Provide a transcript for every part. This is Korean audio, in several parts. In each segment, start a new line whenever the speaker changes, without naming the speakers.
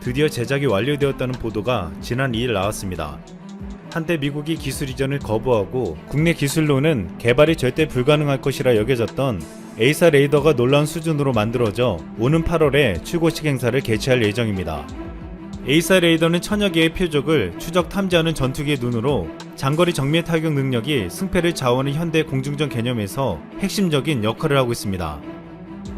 드디어 제작이 완료되었다는 보도가 지난 2일 나왔습니다. 한때 미국이 기술 이전을 거부하고 국내 기술로는 개발이 절대 불가능할 것이라 여겨졌던 에이사 레이더가 놀라운 수준으로 만들어져 오는 8월에 출고식 행사를 개최할 예정입니다. 에이사 레이더는 천여 개의 표적을 추적 탐지하는 전투기의 눈으로 장거리 정밀 타격 능력이 승패를 좌우하는 현대 공중전 개념에서 핵심적인 역할을 하고 있습니다.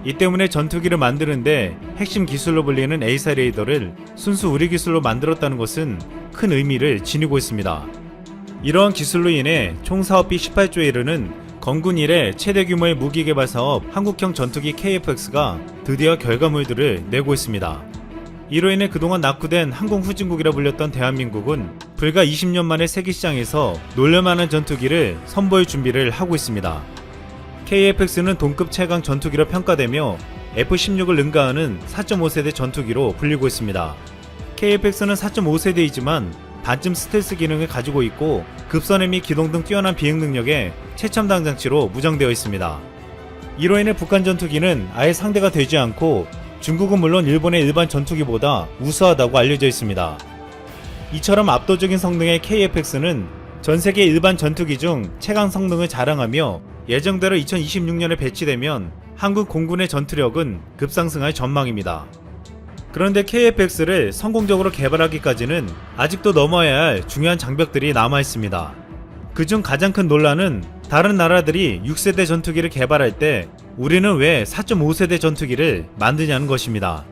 이 때문에 전투기를 만드는데 핵심 기술로 불리는 에이사 레이더를 순수 우리 기술로 만들었다는 것은 큰 의미를 지니고 있습니다. 이러한 기술로 인해 총 사업비 18조에 이르는 건군 이래 최대 규모의 무기 개발 사업 한국형 전투기 KF-X가 드디어 결과물들을 내고 있습니다. 이로 인해 그동안 낙후된 항공 후진국이라 불렸던 대한민국은 불과 20년 만에 세계 시장에서 놀랄만한 전투기를 선보일 준비를 하고 있습니다. KF-X는 동급 최강 전투기로 평가되며 F-16을 능가하는 4.5세대 전투기로 불리고 있습니다. KF-X는 4.5세대이지만 반쯤 스텔스 기능을 가지고 있고 급선회 및 기동 등 뛰어난 비행 능력에 최첨단 장치로 무장되어 있습니다. 이로 인해 북한 전투기는 아예 상대가 되지 않고 중국은 물론 일본의 일반 전투기보다 우수하다고 알려져 있습니다. 이처럼 압도적인 성능의 KF-X는 전세계 일반 전투기 중 최강 성능을 자랑하며 예정대로 2026년에 배치되면 한국 공군의 전투력은 급상승할 전망입니다. 그런데 KF-X를 성공적으로 개발하기까지는 아직도 넘어야 할 중요한 장벽들이 남아있습니다. 그중 가장 큰 논란은 다른 나라들이 6세대 전투기를 개발할 때 우리는 왜 4.5세대 전투기를 만드냐는 것입니다.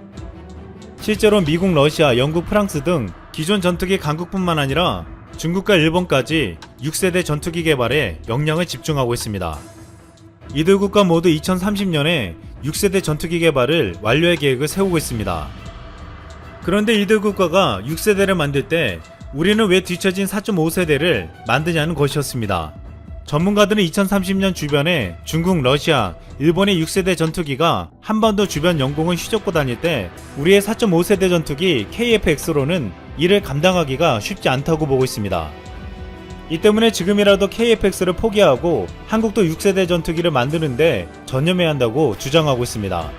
실제로 미국, 러시아, 영국, 프랑스 등 기존 전투기 강국뿐만 아니라 중국과 일본까지 6세대 전투기 개발에 역량을 집중하고 있습니다. 이들 국가 모두 2030년에 6세대 전투기 개발을 완료할 계획을 세우고 있습니다. 그런데 이들 국가가 6세대를 만들 때 우리는 왜 뒤처진 4.5세대를 만드냐는 것이었습니다. 전문가들은 2030년 주변에 중국, 러시아, 일본의 6세대 전투기가 한반도 주변 영공을 휘젓고 다닐 때 우리의 4.5세대 전투기 KF-X로는 이를 감당하기가 쉽지 않다고 보고 있습니다. 이 때문에 지금이라도 KF-X를 포기하고 한국도 6세대 전투기를 만드는데 전념해야 한다고 주장하고 있습니다.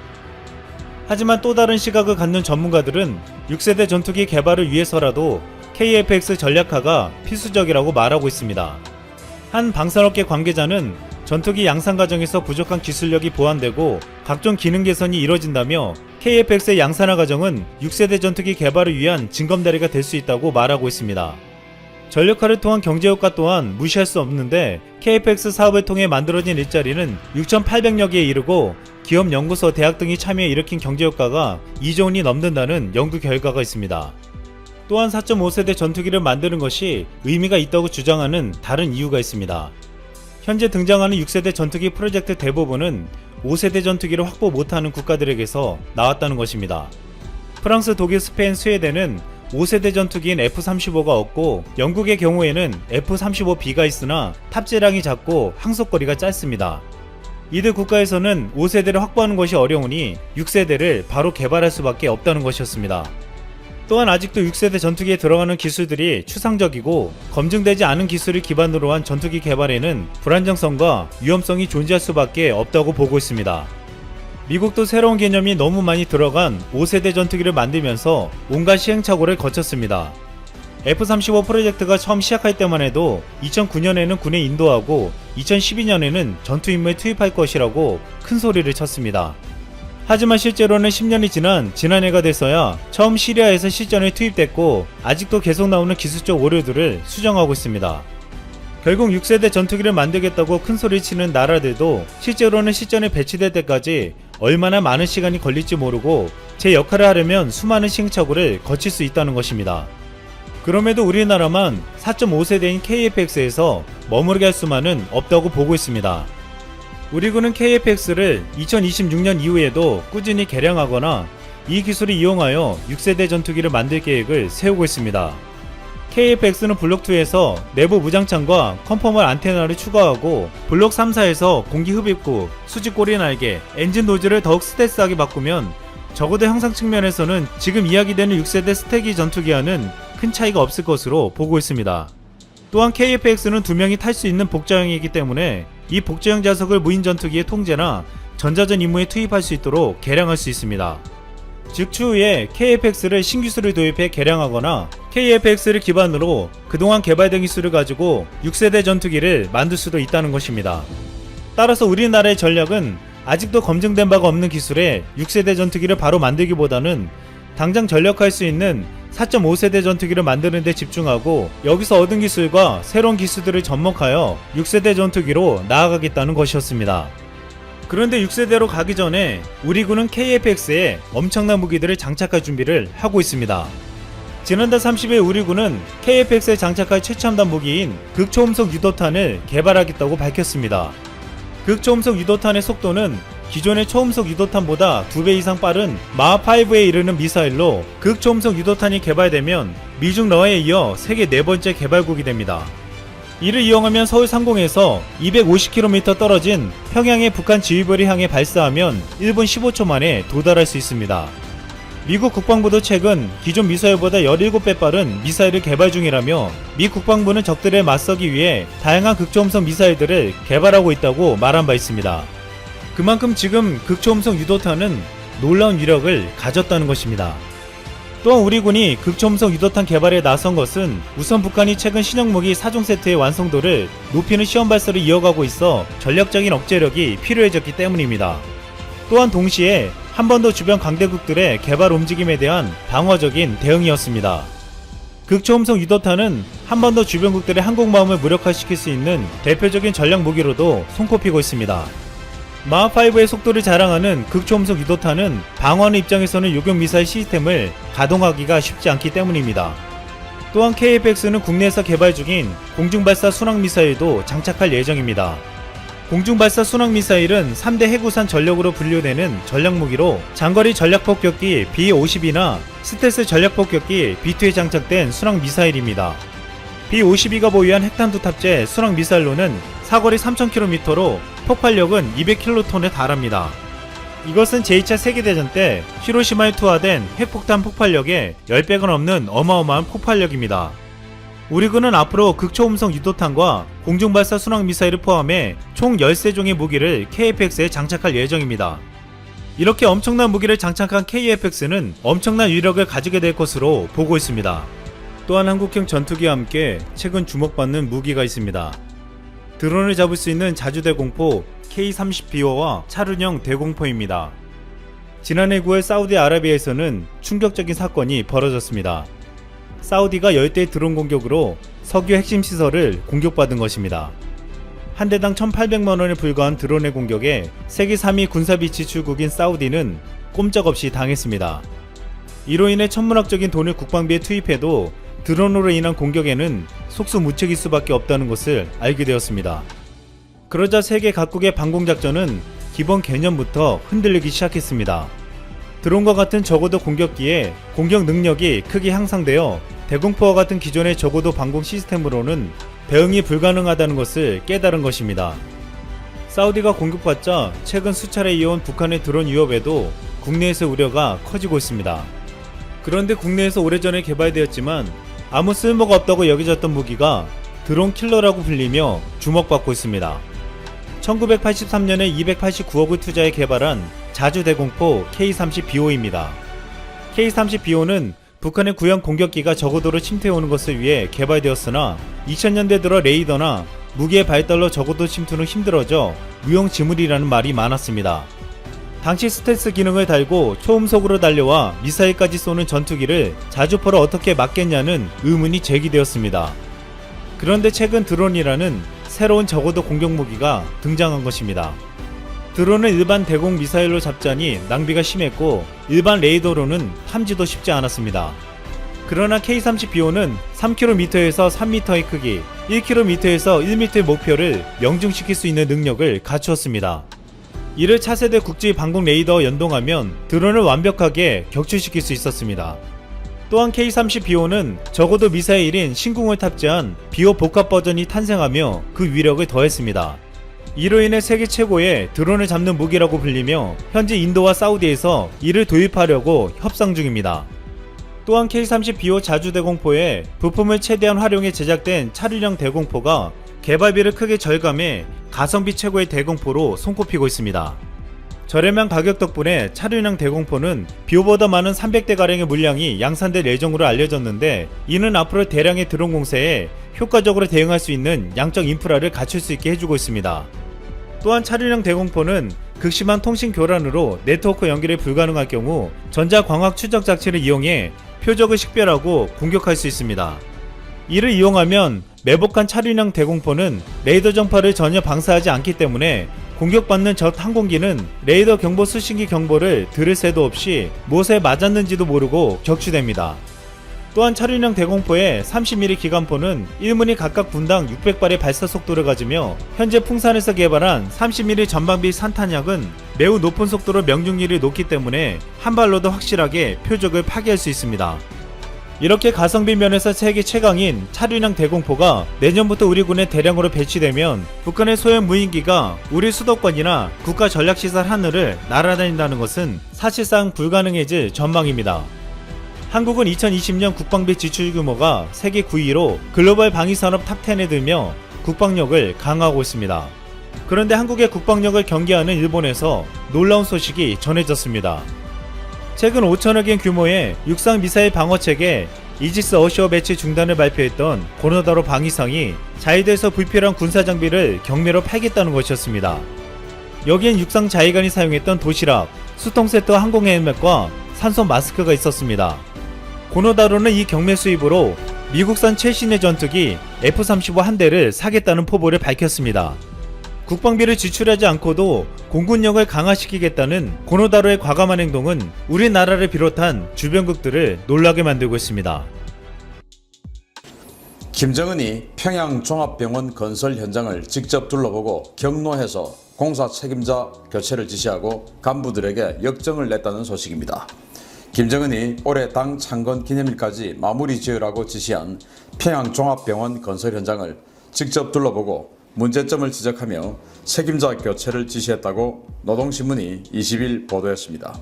하지만 또 다른 시각을 갖는 전문가들은 6세대 전투기 개발을 위해서라도 KF-X 전략화가 필수적이라고 말하고 있습니다. 한 방산업계 관계자는 전투기 양산 과정에서 부족한 기술력이 보완되고 각종 기능 개선이 이뤄진다며 KF-X의 양산화 과정은 6세대 전투기 개발을 위한 징검다리가 될 수 있다고 말하고 있습니다. 전력화를 통한 경제효과 또한 무시할 수 없는데 KF-X 사업을 통해 만들어진 일자리는 6,800여 개에 이르고 기업, 연구소, 대학 등이 참여해 일으킨 경제효과가 2조 원이 넘는다는 연구 결과가 있습니다. 또한 4.5세대 전투기를 만드는 것이 의미가 있다고 주장하는 다른 이유가 있습니다. 현재 등장하는 6세대 전투기 프로젝트 대부분은 5세대 전투기를 확보 못하는 국가들에게서 나왔다는 것입니다. 프랑스, 독일, 스페인, 스웨덴은 5세대 전투기인 F-35가 없고 영국의 경우에는 F-35B가 있으나 탑재량이 작고 항속거리가 짧습니다. 이들 국가에서는 5세대를 확보하는 것이 어려우니 6세대를 바로 개발할 수밖에 없다는 것이었습니다. 또한 아직도 6세대 전투기에 들어가는 기술들이 추상적이고 검증되지 않은 기술을 기반으로 한 전투기 개발에는 불안정성과 위험성이 존재할 수밖에 없다고 보고 있습니다. 미국도 새로운 개념이 너무 많이 들어간 5세대 전투기를 만들면서 온갖 시행착오를 거쳤습니다. F-35 프로젝트가 처음 시작할 때만 해도 2009년에는 군에 인도하고 2012년에는 전투 임무에 투입할 것이라고 큰 소리를 쳤습니다. 하지만 실제로는 10년이 지난 지난해가 돼서야 처음 시리아에서 실전에 투입됐고 아직도 계속 나오는 기술적 오류들을 수정하고 있습니다. 결국 6세대 전투기를 만들겠다고 큰소리 치는 나라들도 실제로는 실전에 배치될 때까지 얼마나 많은 시간이 걸릴지 모르고 제 역할을 하려면 수많은 시행착오를 거칠 수 있다는 것입니다. 그럼에도 우리나라만 4.5세대인 KF-X에서 머무르게 할 수만은 없다고 보고 있습니다. 우리 군은 KF-X를 2026년 이후에도 꾸준히 개량하거나 이 기술을 이용하여 6세대 전투기를 만들 계획을 세우고 있습니다. KF-X는 블록2에서 내부 무장창과 컨포멀 안테나를 추가하고 블록 3, 4에서 공기 흡입구, 수직 꼬리 날개, 엔진 노즐을 더욱 스텔스하게 바꾸면 적어도 형상 측면에서는 지금 이야기되는 6세대 스태기 전투기와는 큰 차이가 없을 것으로 보고 있습니다. 또한 KF-X는 2명이 탈 수 있는 복좌형이기 때문에 이 복제형 좌석을 무인 전투기의 통제나 전자전 임무에 투입할 수 있도록 개량할 수 있습니다. 즉 추후에 KF-X를 신기술을 도입해 개량하거나 KF-X를 기반으로 그동안 개발된 기술을 가지고 6세대 전투기를 만들 수도 있다는 것입니다. 따라서 우리나라의 전략은 아직도 검증된 바가 없는 기술에 6세대 전투기를 바로 만들기보다는 당장 전력할 수 있는 4.5세대 전투기를 만드는 데 집중하고 여기서 얻은 기술과 새로운 기술들을 접목하여 6세대 전투기로 나아가겠다는 것이었습니다. 그런데 6세대로 가기 전에 우리 군은 KF-X에 엄청난 무기들을 장착할 준비를 하고 있습니다. 지난달 30일 우리 군은 KF-X에 장착할 최첨단 무기인 극초음속 유도탄을 개발하겠다고 밝혔습니다. 극초음속 유도탄의 속도는 기존의 초음속 유도탄보다 2배 이상 빠른 마하5에 이르는 미사일로 극초음속 유도탄이 개발되면 미중 러에 이어 세계 4번째 개발국이 됩니다. 이를 이용하면 서울 상공에서 250km 떨어진 평양의 북한 지휘부를 향해 발사하면 1분 15초 만에 도달할 수 있습니다. 미국 국방부도 최근 기존 미사일보다 17배 빠른 미사일을 개발 중이라며 미 국방부는 적들에 맞서기 위해 다양한 극초음속 미사일들을 개발하고 있다고 말한 바 있습니다. 그만큼 지금 극초음속 유도탄은 놀라운 위력을 가졌다는 것입니다. 또한 우리 군이 극초음속 유도탄 개발에 나선 것은 우선 북한이 최근 신형무기 4종 세트의 완성도를 높이는 시험 발사를 이어가고 있어 전략적인 억제력이 필요해졌기 때문입니다. 또한 동시에 한 번 더 주변 강대국들의 개발 움직임에 대한 방어적인 대응이었습니다. 극초음속 유도탄은 한 번 더 주변국들의 항공모함을 무력화시킬 수 있는 대표적인 전략 무기로도 손꼽히고 있습니다. 마하5의 속도를 자랑하는 극초음속 유도탄은 방어하는 입장에서는 요격 미사일 시스템을 가동하기가 쉽지 않기 때문입니다. 또한 KF-X는 국내에서 개발 중인 공중발사 순항미사일도 장착할 예정입니다. 공중발사 순항미사일은 3대 해구산 전력으로 분류되는 전략무기로 장거리 전략폭격기 B-52나 스텔스 전략폭격기 B-2에 장착된 순항미사일입니다. B-52가 보유한 핵탄두 탑재 순항미사일로는 사거리 3000km로 폭발력은 200킬로톤에 달합니다. 이것은 제2차 세계대전 때 히로시마에 투하된 핵폭탄 폭발력의 10배가 넘는 어마어마한 폭발력입니다. 우리 군은 앞으로 극초음속 유도탄과 공중발사 순항미사일을 포함해 총 13종의 무기를 KF-X에 장착할 예정입니다. 이렇게 엄청난 무기를 장착한 KF-X는 엄청난 위력을 가지게 될 것으로 보고 있습니다. 또한 한국형 전투기와 함께 최근 주목받는 무기가 있습니다. 드론을 잡을 수 있는 자주대공포 K-30BO와 차륜형 대공포입니다. 지난해 9월 사우디아라비아에서는 충격적인 사건이 벌어졌습니다. 사우디가 열대 드론 공격으로 석유 핵심 시설을 공격받은 것입니다. 한 대당 1,800만원에 불과한 드론의 공격에 세계 3위 군사비 지출국인 사우디는 꼼짝없이 당했습니다. 이로 인해 천문학적인 돈을 국방비에 투입해도 드론으로 인한 공격에는 속수무책일 수밖에 없다는 것을 알게 되었습니다. 그러자 세계 각국의 방공작전은 기본 개념부터 흔들리기 시작했습니다. 드론과 같은 저고도 공격기에 공격 능력이 크게 향상되어 대공포와 같은 기존의 저고도 방공 시스템으로는 대응이 불가능하다는 것을 깨달은 것입니다. 사우디가 공격받자 최근 수차례 이어온 북한의 드론 위협에도 국내에서 우려가 커지고 있습니다. 그런데 국내에서 오래전에 개발되었지만 아무 쓸모가 없다고 여겨졌던 무기가 드론 킬러라고 불리며 주목받고 있습니다. 1983년에 289억을 투자해 개발한 자주대공포 K-30BO입니다. K-30BO는 북한의 구형 공격기가 저고도로 침투해오는 것을 위해 개발되었으나 2000년대 들어 레이더나 무기의 발달로 저고도 침투는 힘들어져 무용지물이라는 말이 많았습니다. 당시 스텔스 기능을 달고 초음속으로 달려와 미사일까지 쏘는 전투기를 자주포로 어떻게 막겠냐는 의문이 제기되었습니다. 그런데 최근 드론이라는 새로운 저고도 공격 무기가 등장한 것입니다. 드론을 일반 대공 미사일로 잡자니 낭비가 심했고 일반 레이더로는 탐지도 쉽지 않았습니다. 그러나 K-30BO는 3km에서 3m의 크기, 1km에서 1m의 목표를 명중시킬 수 있는 능력을 갖추었습니다. 이를 차세대 국지 방공 레이더와 연동하면 드론을 완벽하게 격추시킬 수 있었습니다. 또한 K-30BO는 적어도 미사일인 신궁을 탑재한 BO 복합 버전이 탄생하며 그 위력을 더했습니다. 이로 인해 세계 최고의 드론을 잡는 무기라고 불리며 현재 인도와 사우디에서 이를 도입하려고 협상 중입니다. 또한 K-30BO 자주대공포에 부품을 최대한 활용해 제작된 차륜형 대공포가 개발비를 크게 절감해 가성비 최고의 대공포로 손꼽히고 있습니다. 저렴한 가격 덕분에 차륜형 대공포는 비오보다 많은 300대가량의 물량이 양산될 예정으로 알려졌는데, 이는 앞으로 대량의 드론 공세에 효과적으로 대응할 수 있는 양적 인프라를 갖출 수 있게 해주고 있습니다. 또한 차륜형 대공포는 극심한 통신 교란으로 네트워크 연결이 불가능할 경우 전자광학 추적 장치를 이용해 표적을 식별하고 공격할 수 있습니다. 이를 이용하면 매복한 차륜형 대공포는 레이더 전파를 전혀 방사하지 않기 때문에 공격받는 적 항공기는 레이더 경보 수신기 경보를 들을 새도 없이 무엇에 맞았는지도 모르고 격추됩니다. 또한 차륜형 대공포의 30mm 기관포는 1문이 각각 분당 600발의 발사 속도를 가지며, 현재 풍산에서 개발한 30mm 전방비 산탄약은 매우 높은 속도로 명중률이 높기 때문에 한 발로도 확실하게 표적을 파괴할 수 있습니다. 이렇게 가성비 면에서 세계 최강인 차륜형 대공포가 내년부터 우리 군에 대량으로 배치되면 북한의 소형 무인기가 우리 수도권이나 국가 전략시설 하늘을 날아다닌다는 것은 사실상 불가능해질 전망입니다. 한국은 2020년 국방비 지출 규모가 세계 9위로 글로벌 방위산업 탑10에 들며 국방력을 강화하고 있습니다. 그런데 한국의 국방력을 경계하는 일본에서 놀라운 소식이 전해졌습니다. 최근 5천억엔 규모의 육상 미사일 방어체계 이지스 어시어 배치 중단을 발표했던 고노다로 방위상이 자위대에서 불필요한 군사장비를 경매로 팔겠다는 것이었습니다. 여기엔 육상 자위관이 사용했던 도시락, 수통세트 항공 헬멧과 산소 마스크가 있었습니다. 고노다로는 이 경매 수입으로 미국산 최신의 전투기 F-35 한 대를 사겠다는 포부를 밝혔습니다. 국방비를 지출하지 않고도 공군력을 강화시키겠다는 고노다로의 과감한 행동은 우리나라를 비롯한 주변국들을 놀라게 만들고 있습니다.
김정은이 평양 종합병원 건설 현장을 직접 둘러보고 경로해서 공사 책임자 교체를 지시하고 간부들에게 역정을 냈다는 소식입니다. 김정은이 올해 당 창건 기념일까지 마무리 지으라고 지시한 평양 종합병원 건설 현장을 직접 둘러보고 문제점을 지적하며 책임자 교체를 지시했다고 노동신문이 20일 보도했습니다.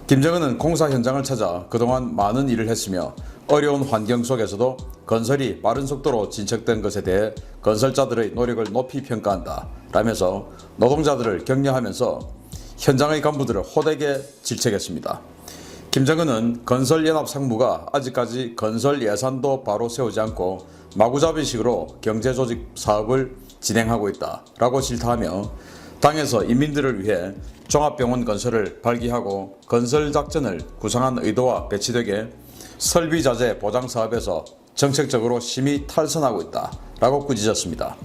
김정은은 공사 현장을 찾아 그동안 많은 일을 했으며 어려운 환경 속에서도 건설이 빠른 속도로 진척된 것에 대해 건설자들의 노력을 높이 평가한다 라면서 노동자들을 격려하면서 현장의 간부들을 호되게 질책했습니다. 김정은은 건설연합 상무가 아직까지 건설 예산도 바로 세우지 않고 마구잡이식으로 경제조직 사업을 진행하고 있다 라고 질타하며 당에서 인민들을 위해 종합병원 건설을 발기하고 건설작전을 구상한 의도와 배치되게 설비자재 보장사업에서 정책적으로 심히 탈선하고 있다 라고 꾸짖었습니다.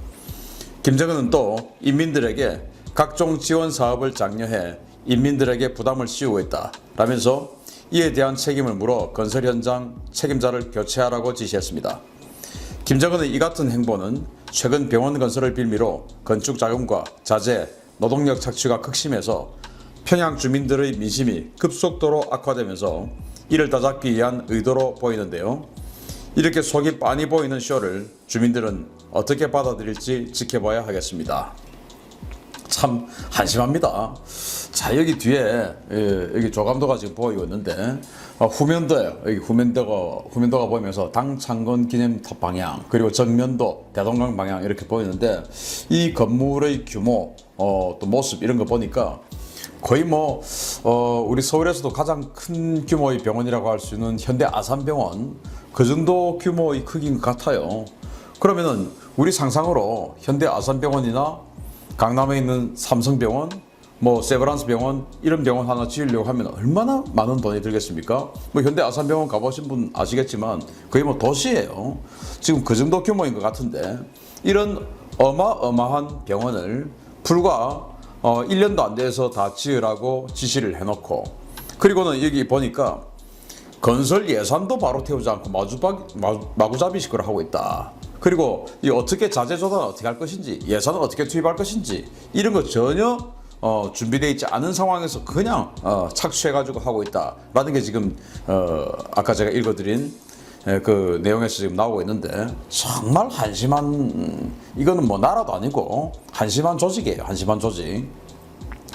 김정은은 또 인민들에게 각종 지원 사업을 장려해 인민들에게 부담을 씌우고 있다 라면서 이에 대한 책임을 물어 건설 현장 책임자를 교체하라고 지시했습니다. 김정은의 이 같은 행보는 최근 병원 건설을 빌미로 건축 자금과 자재, 노동력 착취가 극심해서 평양 주민들의 민심이 급속도로 악화되면서 이를 따잡기 위한 의도로 보이는데요. 이렇게 속이 빤히 보이는 쇼를 주민들은 어떻게 받아들일지 지켜봐야 하겠습니다. 참 한심합니다. 자, 여기 뒤에 여기 조감도가 지금 보이고 있는데 후면도예요. 여기 후면도가 보이면서 당 창건 기념탑 방향, 그리고 정면도 대동강 방향 이렇게 보이는데, 이 건물의 규모 또 모습 이런 거 보니까 거의 우리 서울에서도 가장 큰 규모의 병원이라고 할 수 있는 현대 아산병원 그 정도 규모의 크기인 것 같아요. 그러면은 우리 상상으로 현대 아산병원이나 강남에 있는 삼성병원, 세브란스 병원 이런 병원 하나 지으려고 하면 얼마나 많은 돈이 들겠습니까? 현대 아산병원 가보신 분 아시겠지만 거의 도시예요. 지금 그 정도 규모인 것 같은데, 이런 어마어마한 병원을 불과 1년도 안 돼서 다 지으라고 지시를 해놓고, 그리고는 여기 보니까 건설 예산도 바로 태우지 않고 마구잡이식으로 하고 있다. 그리고 이 어떻게 자재 조달을 어떻게 할 것인지, 예산을 어떻게 투입할 것인지 이런 거 전혀 준비되어 있지 않은 상황에서 그냥 착수해가지고 하고 있다라는 게 지금 아까 제가 읽어드린 그 내용에서 지금 나오고 있는데, 정말 한심한, 이거는 나라도 아니고 한심한 조직이에요. 한심한 조직.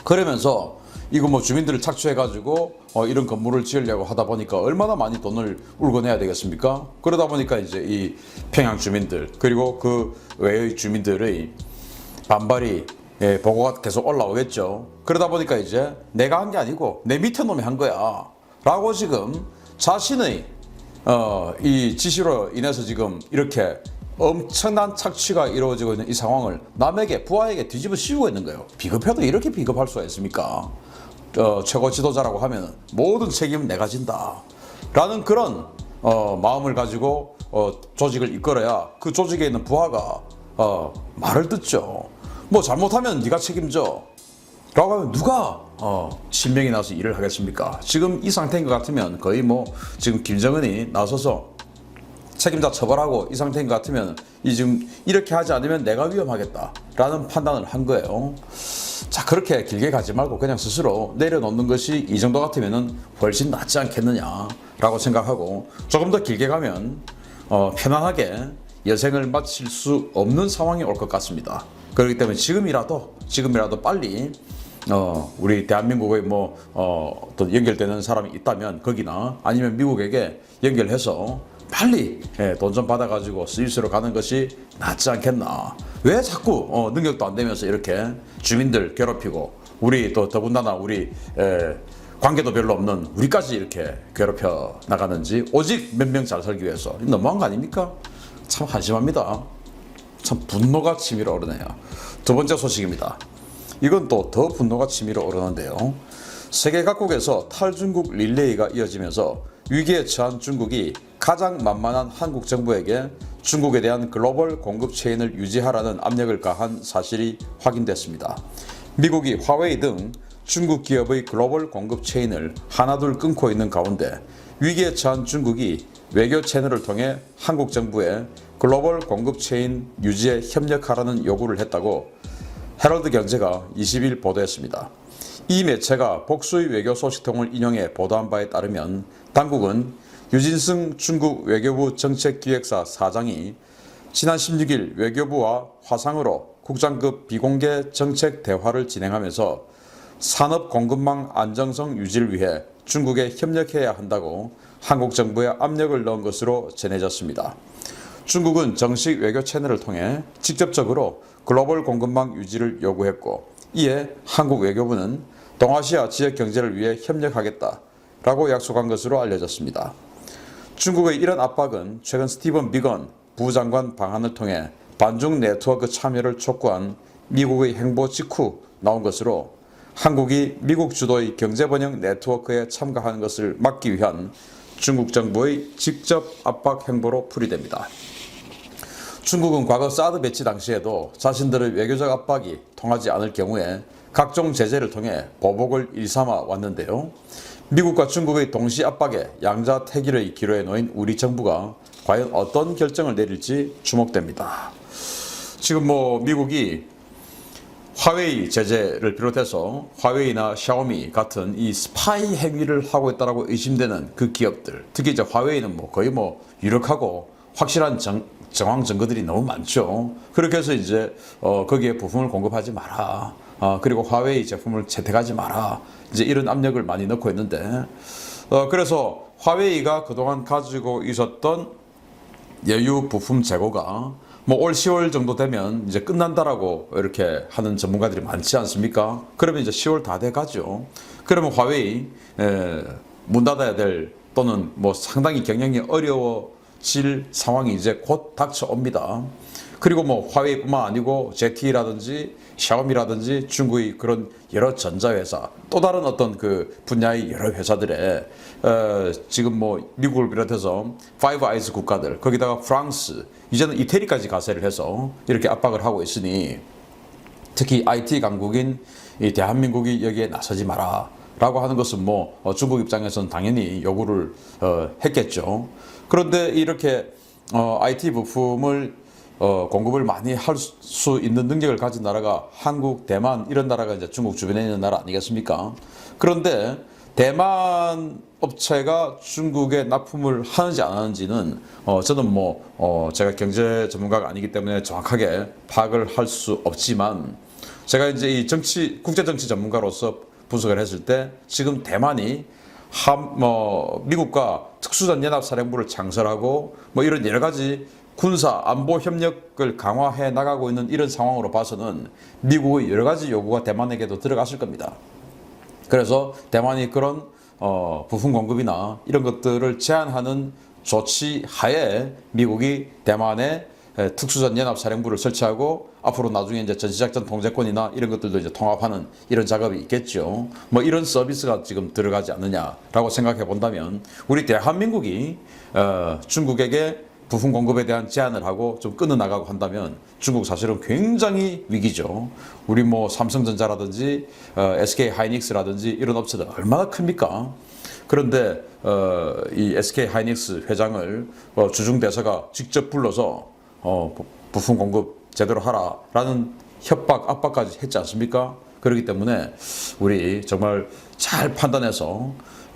그러면서 이거 주민들을 착취해가지고 이런 건물을 지으려고 하다 보니까 얼마나 많이 돈을 울고내야 되겠습니까? 그러다 보니까 이제 이 평양 주민들 그리고 그 외의 주민들의 반발이 보고가 계속 올라오겠죠. 그러다 보니까 이제 내가 한 게 아니고 내 밑에 놈이 한 거야 라고 지금 자신의 이 지시로 인해서 지금 이렇게 엄청난 착취가 이루어지고 있는 이 상황을 남에게, 부하에게 뒤집어 씌우고 있는 거예요. 비겁해도 이렇게 비겁할 수가 있습니까? 최고 지도자라고 하면 모든 책임은 내가 진다 라는 그런 마음을 가지고 조직을 이끌어야 그 조직에 있는 부하가 말을 듣죠. 뭐 잘못하면 네가 책임져 라고 하면 누가 실명이 나서 일을 하겠습니까? 지금 이 상태인 것 같으면 거의 뭐 지금 김정은이 나서서 책임자 처벌하고 이 상태인 것 같으면 지금 이렇게 하지 않으면 내가 위험하겠다라는 판단을 한 거예요. 자, 그렇게 길게 가지 말고 그냥 스스로 내려놓는 것이 이 정도 같으면 훨씬 낫지 않겠느냐라고 생각하고, 조금 더 길게 가면 편안하게 여생을 마칠 수 없는 상황이 올 것 같습니다. 그렇기 때문에 지금이라도 빨리 우리 대한민국의 또 연결되는 사람이 있다면 거기나 아니면 미국에게 연결해서 빨리 돈 좀 받아가지고 스위스로 가는 것이 낫지 않겠나. 왜 자꾸 능력도 안 되면서 이렇게 주민들 괴롭히고, 우리 또 더군다나 우리 관계도 별로 없는 우리까지 이렇게 괴롭혀 나가는지, 오직 몇 명 잘 살기 위해서. 너무한 거 아닙니까? 참 한심합니다. 참 분노가 치밀어 오르네요. 두 번째 소식입니다. 이건 또 더 분노가 치밀어 오르는데요. 세계 각국에서 탈중국 릴레이가 이어지면서 위기에 처한 중국이 가장 만만한 한국 정부에게 중국에 대한 글로벌 공급 체인을 유지하라는 압력을 가한 사실이 확인됐습니다. 미국이 화웨이 등 중국 기업의 글로벌 공급 체인을 하나둘 끊고 있는 가운데 위기에 처한 중국이 외교 채널을 통해 한국 정부에 글로벌 공급 체인 유지에 협력하라는 요구를 했다고 헤럴드 경제가 20일 보도했습니다. 이 매체가 복수의 외교 소식통을 인용해 보도한 바에 따르면 당국은 유진승 중국 외교부 정책기획사 사장이 지난 16일 외교부와 화상으로 국장급 비공개 정책 대화를 진행하면서 산업 공급망 안정성 유지를 위해 중국에 협력해야 한다고 한국 정부에 압력을 넣은 것으로 전해졌습니다. 중국은 정식 외교 채널을 통해 직접적으로 글로벌 공급망 유지를 요구했고, 이에 한국 외교부는 동아시아 지역 경제를 위해 협력하겠다라고 약속한 것으로 알려졌습니다. 중국의 이런 압박은 최근 스티븐 비건 부장관 방한을 통해 반중 네트워크 참여를 촉구한 미국의 행보 직후 나온 것으로, 한국이 미국 주도의 경제번영 네트워크에 참가하는 것을 막기 위한 중국 정부의 직접 압박 행보로 풀이됩니다. 중국은 과거 사드 배치 당시에도 자신들의 외교적 압박이 통하지 않을 경우에 각종 제재를 통해 보복을 일삼아 왔는데요. 미국과 중국의 동시 압박에 양자택일의 기로에 놓인 우리 정부가 과연 어떤 결정을 내릴지 주목됩니다. 지금 미국이 화웨이 제재를 비롯해서 화웨이나 샤오미 같은 이 스파이 행위를 하고 있다고 의심되는 그 기업들, 특히 이제 화웨이는 거의 유력하고 확실한 정황 증거들이 너무 많죠. 그렇게 해서 이제 거기에 부품을 공급하지 마라. 그리고 화웨이 제품을 채택하지 마라. 이제 이런 압력을 많이 넣고 있는데, 그래서 화웨이가 그동안 가지고 있었던 여유 부품 재고가 올 10월 정도 되면 이제 끝난다라고 이렇게 하는 전문가들이 많지 않습니까? 그러면 이제 10월 다 돼 가죠. 그러면 화웨이 문 닫아야 될, 또는 상당히 경영이 어려워질 상황이 이제 곧 닥쳐옵니다. 그리고 화웨이뿐만 아니고 ZTE라든지 샤오미라든지 중국의 그런 여러 전자회사, 또 다른 어떤 그 분야의 여러 회사들의 지금 미국을 비롯해서 파이브 아이스 국가들, 거기다가 프랑스, 이제는 이태리까지 가세를 해서 이렇게 압박을 하고 있으니, 특히 IT 강국인 이 대한민국이 여기에 나서지 마라 라고 하는 것은 중국 입장에서는 당연히 요구를 했겠죠. 그런데 이렇게 IT 부품을 공급을 많이 할 수 있는 능력을 가진 나라가 한국, 대만 이런 나라가 이제 중국 주변에 있는 나라 아니겠습니까? 그런데 대만 업체가 중국에 납품을 하는지 안 하는지는 저는 제가 경제 전문가가 아니기 때문에 정확하게 파악을 할 수 없지만, 제가 이제 이 국제 정치 전문가로서 분석을 했을 때 지금 대만이 미국과 특수전연합사령부를 창설하고 이런 여러 가지 군사 안보 협력을 강화해 나가고 있는 이런 상황으로 봐서는 미국의 여러 가지 요구가 대만에게도 들어갔을 겁니다. 그래서 대만이 그런 부품 공급이나 이런 것들을 제한하는 조치 하에 미국이 대만에 특수전연합사령부를 설치하고 앞으로 나중에 이제 전시작전 통제권이나 이런 것들도 이제 통합하는 이런 작업이 있겠죠. 뭐 이런 서비스가 지금 들어가지 않느냐라고 생각해 본다면 우리 대한민국이 중국에게 부품 공급에 대한 제한을 하고 좀 끊어 나가고 한다면 중국 사실은 굉장히 위기죠. 우리 뭐 삼성전자라든지 SK 하이닉스라든지 이런 업체들 얼마나 큽니까? 그런데 이 SK 하이닉스 회장을 주중 대사가 직접 불러서 부품 공급 제대로 하라라는 협박 압박까지 했지 않습니까? 그렇기 때문에 우리 정말 잘 판단해서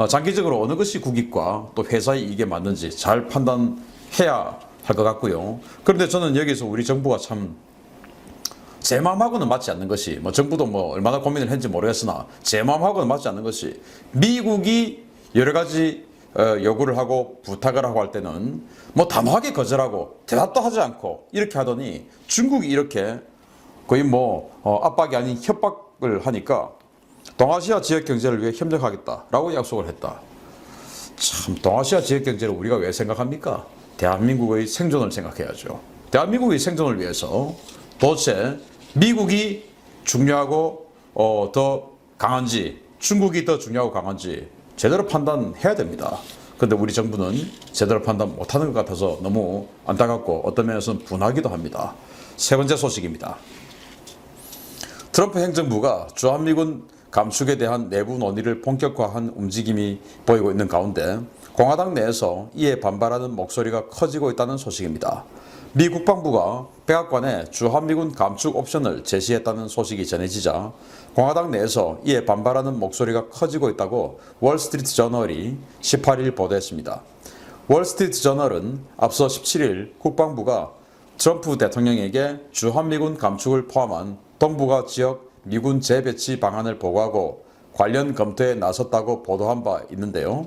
장기적으로 어느 것이 국익과 또 회사의 이익에 맞는지 잘 판단해야 할 것 같고요. 그런데 저는 여기서 우리 정부가 참 제 마음하고는 맞지 않는 것이 뭐 정부도 뭐 얼마나 고민을 했는지 모르겠으나 제 마음하고는 맞지 않는 것이 미국이 여러 가지 요구를 하고 부탁을 하고 할 때는 뭐 담화하게 거절하고 대답도 하지 않고 이렇게 하더니 중국이 이렇게 거의 뭐 압박이 아닌 협박을 하니까 동아시아 지역 경제를 위해 협력하겠다라고 약속을 했다. 참 동아시아 지역 경제를 우리가 왜 생각합니까? 대한민국의 생존을 생각해야죠. 대한민국의 생존을 위해서 도대체 미국이 중요하고 더 강한지 중국이 더 중요하고 강한지 제대로 판단해야 됩니다. 그런데 우리 정부는 제대로 판단 못하는 것 같아서 너무 안타깝고 어떤 면에서는 분하기도 합니다. 세 번째 소식입니다. 트럼프 행정부가 주한미군 감축에 대한 내부 논의를 본격화한 움직임이 보이고 있는 가운데 공화당 내에서 이에 반발하는 목소리가 커지고 있다는 소식입니다. 미 국방부가 백악관에 주한미군 감축 옵션을 제시했다는 소식이 전해지자 공화당 내에서 이에 반발하는 목소리가 커지고 있다고 월스트리트 저널이 18일 보도했습니다. 월스트리트 저널은 앞서 17일 국방부가 트럼프 대통령에게 주한미군 감축을 포함한 동북아 지역 미군 재배치 방안을 보고하고 관련 검토에 나섰다고 보도한 바 있는데요.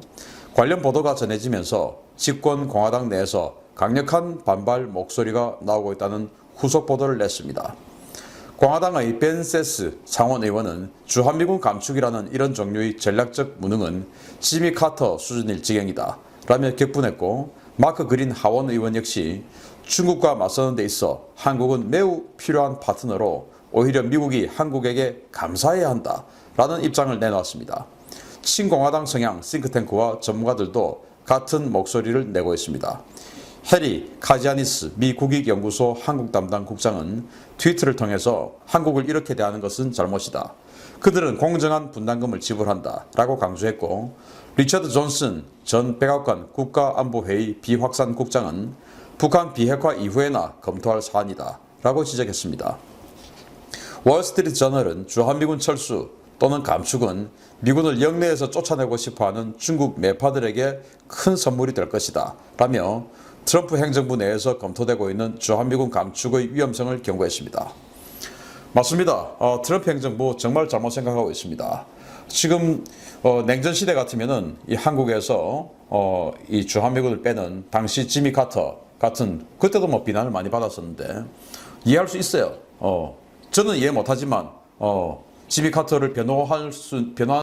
관련 보도가 전해지면서 집권 공화당 내에서 강력한 반발 목소리가 나오고 있다는 후속 보도를 냈습니다. 공화당의 벤 세스 상원 의원은 주한미군 감축이라는 이런 종류의 전략적 무능은 지미 카터 수준일 지경이다 라며 격분했고 마크 그린 하원 의원 역시 중국과 맞서는 데 있어 한국은 매우 필요한 파트너로 오히려 미국이 한국에게 감사해야 한다 라는 입장을 내놓았습니다. 친공화당 성향 싱크탱크와 전문가들도 같은 목소리를 내고 있습니다. 해리 카지아니스 미 국익연구소 한국 담당 국장은 트위터를 통해서 한국을 이렇게 대하는 것은 잘못이다. 그들은 공정한 분담금을 지불한다 라고 강조했고 리처드 존슨 전 백악관 국가안보회의 비확산 국장은 북한 비핵화 이후에나 검토할 사안이다 라고 지적했습니다. 월스트리트 저널은 주한미군 철수 또는 감축은 미군을 영내에서 쫓아내고 싶어하는 중국 매파들에게 큰 선물이 될 것이다 라며 트럼프 행정부 내에서 검토되고 있는 주한미군 감축의 위험성을 경고했습니다. 맞습니다. 트럼프 행정부 정말 잘못 생각하고 있습니다. 지금 냉전 시대 같으면은 이 한국에서 이 주한미군을 빼는 당시 지미 카터 같은 그때도 뭐 비난을 많이 받았었는데 이해할 수 있어요. 저는 이해 못하지만 지미 카터를 변호할